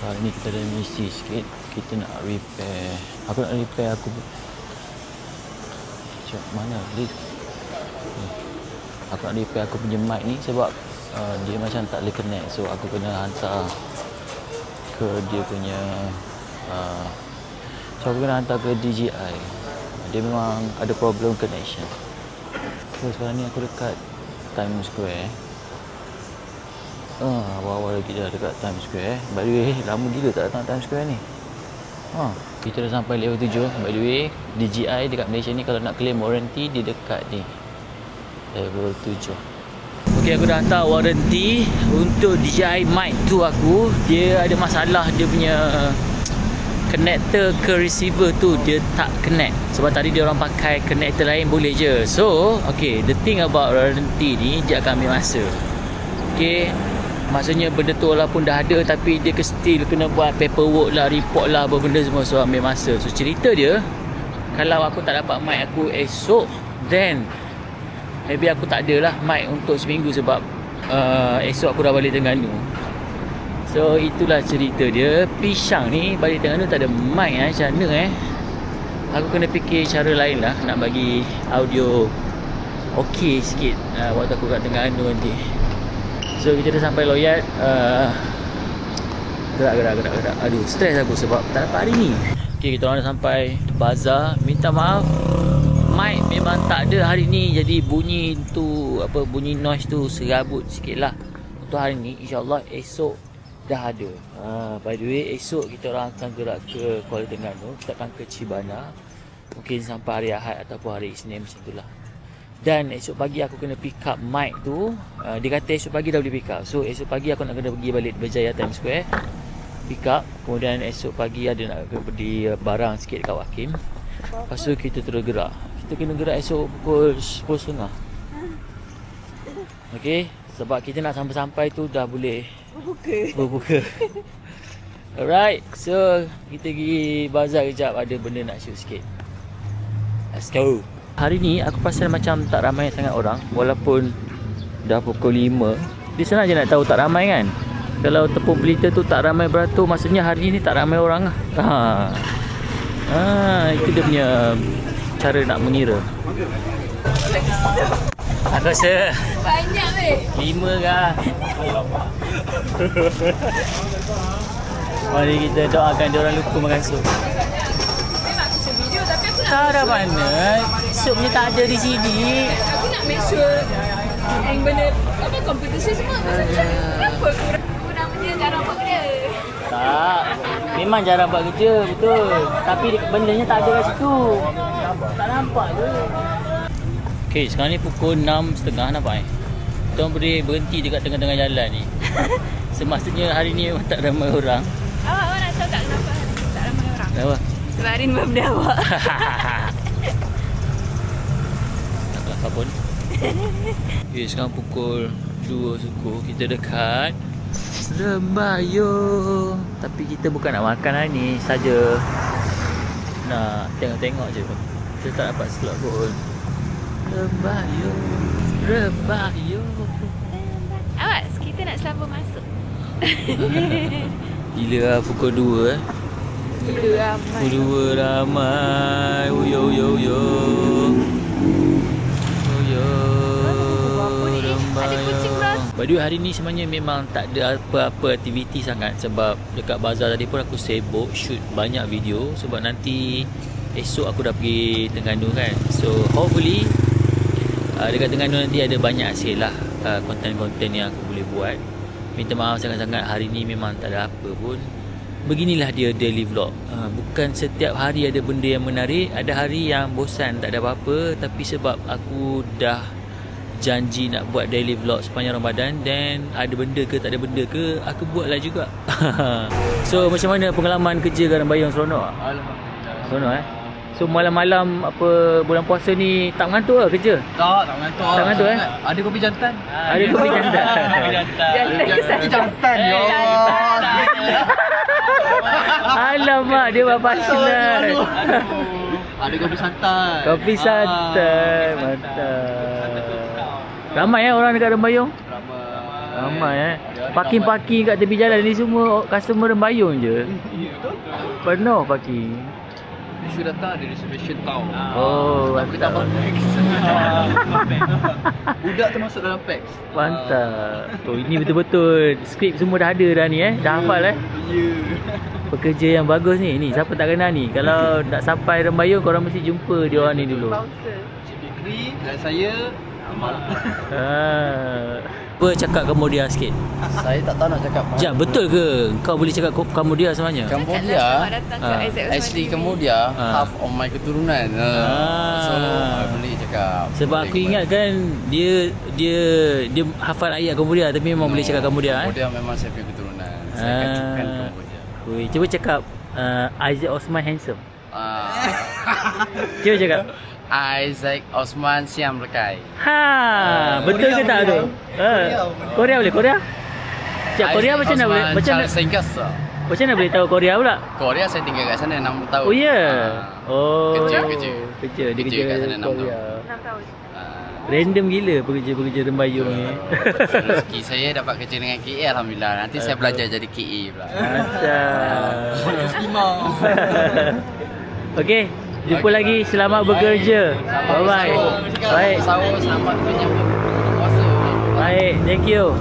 Hari ni kita ada misi sikit. Kita nak repair. Aku nak repair Cik, mana lift? Aku nak repair aku punya mic ni sebab dia macam tak boleh connect. So aku kena hantar ke dia punya so aku kena hantar ke DJI. Dia memang ada problem connection. So sekarang ni aku dekat Times Square. Awal-awal lagi dah dekat Times Square. By the way, lama gila tak datang Times Square ni. Kita dah sampai level 7. By the way, DJI dekat Malaysia ni kalau nak claim warranty, dia dekat ni level 7. Ok, aku dah hantar warranty untuk DJI Mic 2 aku. Dia ada masalah, dia punya connector ke receiver tu dia tak connect. Sebab tadi dia orang pakai connector lain boleh je. So, ok, the thing about warranty ni, dia akan ambil masa. Ok, maksudnya benda tu walaupun dah ada tapi dia still kena buat paperwork lah, report lah, apa benda semua. So ambil masa. So cerita dia, kalau aku tak dapat mic aku esok, then maybe aku tak ada lah mic untuk seminggu sebab esok aku dah balik Terengganu. So itulah cerita dia. Pisang ni balik Terengganu tak ada mic macam mana aku kena fikir cara lain lah nak bagi audio okey sikit waktu aku kat Terengganu nanti. So kita dah sampai Loyat. Gerak. Aduh, stres aku sebab tak dapat hari ni. Okay, kita orang dah sampai bazar. Minta maaf, mic memang tak ada hari ni. Jadi bunyi tu, bunyi noise tu serabut sikit lah untuk hari ni. InsyaAllah esok dah ada. By the way, esok kita orang akan gerak ke Kuala Terengganu. Kita akan ke Cibana. Mungkin sampai hari Ahad ataupun hari Isnin macam tu lah. Dan esok pagi aku kena pick up mic tu. Dia kata esok pagi dah boleh pick up. So esok pagi aku nak kena pergi balik Berjaya Times Square, pick up. Kemudian esok pagi ada nak kena beli barang sikit dekat Wakim. Lepas tu kita terus gerak. Kita kena gerak esok pukul 10.30. Okay, sebab kita nak sampai-sampai tu dah boleh berbuka. Alright, so kita pergi bazar kejap. Ada benda nak shoot sikit. Let's go. Hari ni aku pasal macam tak ramai sangat orang. Walaupun dah pukul 5. Dia senang je nak tahu tak ramai kan. Kalau tepung pelita tu tak ramai beratur, maksudnya hari ni tak ramai orang lah. Itu dia punya cara nak mengira. Aku rasa banyak weh. 5 kah. Mari kita doakan dia orang lupa makan sup. Cara mana? Sup ni tak ada di sini. Aku nak make sure yang benda kompetisi semua. Kenapa aku namanya jarang buat kerja? Tak. Memang jarang buat kerja, betul. Tapi bendanya tak ada kat situ. Tak nampak je. Okay, sekarang ni pukul 6.30 nampak Kita orang boleh berhenti dekat tengah-tengah jalan ni. Semestinya hari ni memang tak ramai orang. Awak nak tahu tak kenapa hari ni tak ramai orang? Kenapa? Sebab hari ni birthday awak. Tak kelakar pun. Okay, sekarang pukul 2 suku. Kita dekat Rembayung. Tapi kita bukan nak makan hari ni, saja nak tengok-tengok je pun. Kita tak dapat slot pun. Rembayung. Awak, kita nak selamba masuk. Gila lah pukul 2 Gila ramai. Pukul 2 ramai. Yo. Ada kucing beratur. By the way, hari ni sebenarnya memang tak ada apa-apa aktiviti sangat. Sebab dekat bazar tadi pun aku sibuk shoot banyak video. Sebab nanti esok aku dah pergi Terengganu kan. So hopefully dekat Terengganu nanti ada banyak hasil lah konten-konten yang aku boleh buat. Minta maaf sangat-sangat hari ni memang tak ada apa pun. Beginilah dia daily vlog. Bukan setiap hari ada benda yang menarik. Ada hari yang bosan tak ada apa-apa. Tapi sebab aku dah janji nak buat daily vlog sepanjang Ramadan, dan ada benda ke tak ada benda ke, aku buatlah juga. So macam mana pengalaman kerja kat Rembayung? Seronok? Alhamdulillah. Seronok So malam-malam bulan puasa ni tak mengantuk ke kerja? Tak mengantuk. Tak mengantuk Ada kopi jantan. Ada kopi jantan. Jantan ya. Alamak, dia buat pasilan. Ada kopi santan. Kopi santan, mantap. Ramai orang dekat Rembayung? Ramai. Ramai Parking-parking kat tepi jalan ni semua customer rembayung je. Penuh parking. Isu datang ada reservation tau. Oh, Tapi tak mantap. Budak tu masuk dalam packs. Mantap. Oh, ini betul-betul skrip semua dah ada dah ni Dah hafal Ya. Pekerja yang bagus ni. Ni siapa tak kenal ni. Kalau nak sampai rembayung korang mesti jumpa dia orang ni dulu. Cik Fikri dan saya Amal. Apa cakap Cambodia sikit? Saya tak tahu nak cakap. Jap, betul ke kau boleh cakap Cambodia sebenarnya? Cambodia, datang ke Ah. Isaac Osman actually TV. Cambodia Ah. half of my keturunan. So I boleh cakap. Sebab aku ingat kan dia hafal ayat Cambodia tapi memang boleh cakap Cambodia Cambodia memang saya punya keturunan. Saya akan cakapkan Cambodia. Ui, cuba cakap Isaac Osman handsome. Ah, Cuba cakap. Isaac Osman Siam Lekai. Ha, betul ke tak tu? Korea boleh Korea? Cak Korea macam mana boleh? Macam mana? Macam mana boleh tahu Korea pula? Korea saya tinggal kat sana 6 tahun. Oh ya. Yeah. Oh. Kerja. Kerja. Dia kerja kat sana 6 tahun. Korea. 6 tahun. Random gila pekerja-pekerja rembayung ni. Rezeki saya dapat kerja dengan KA alhamdulillah. Nanti saya belajar jadi KA pula. Mantap. Okey, jumpa lagi. Selamat bekerja. Bye bye. Baik. Sahur selamat menyambut puasa. Baik, thank you.